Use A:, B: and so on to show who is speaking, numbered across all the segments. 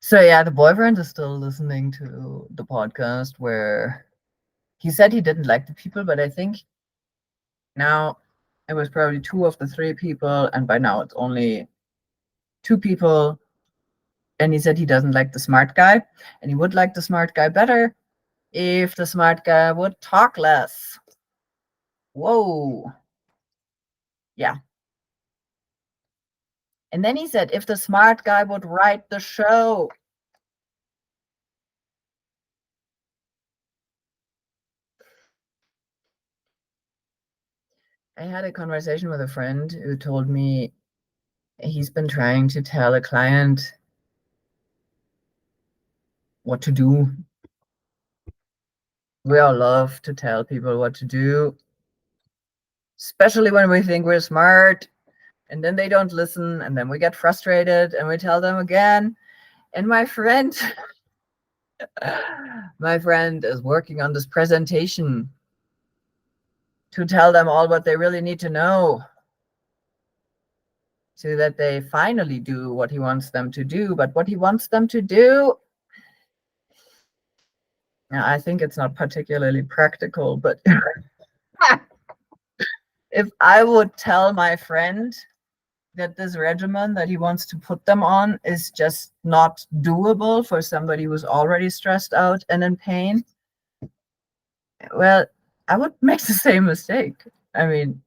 A: So yeah, the boyfriend is still listening to the podcast where he said he didn't like the people, but I think now it was probably two of the three people, and by now it's only two people. And he said he doesn't like the smart guy, and he would like the smart guy better if the smart guy would talk less. Whoa. Yeah. And then he said if the smart guy would write the show. I had a conversation with a friend who told me he's been trying to tell a client what to do. We all love to tell people what to do, especially when we think we're smart, and then they don't listen, and then we get frustrated and we tell them again. And my friend my friend is working on this presentation to tell them all what they really need to know so that they finally do what he wants them to do. But what he wants them to do, I think it's not particularly practical, but if I would tell my friend that this regimen that he wants to put them on is just not doable for somebody who's already stressed out and in pain, well, I would make the same mistake. I mean,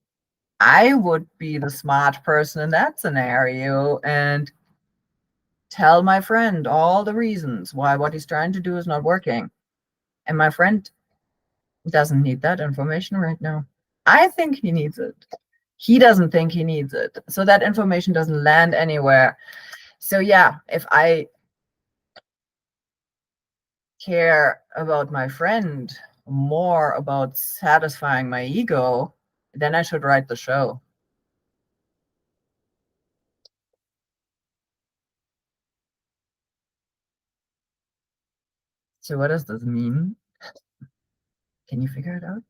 A: I would be the smart person in that scenario and tell my friend all the reasons why what he's trying to do is not working. And my friend doesn't need that information right now. I think he needs it. He doesn't think he needs it. So that information doesn't land anywhere. So yeah, if I care about my friend more about satisfying my ego, then I should write the show. So what does this mean? Can you figure it out?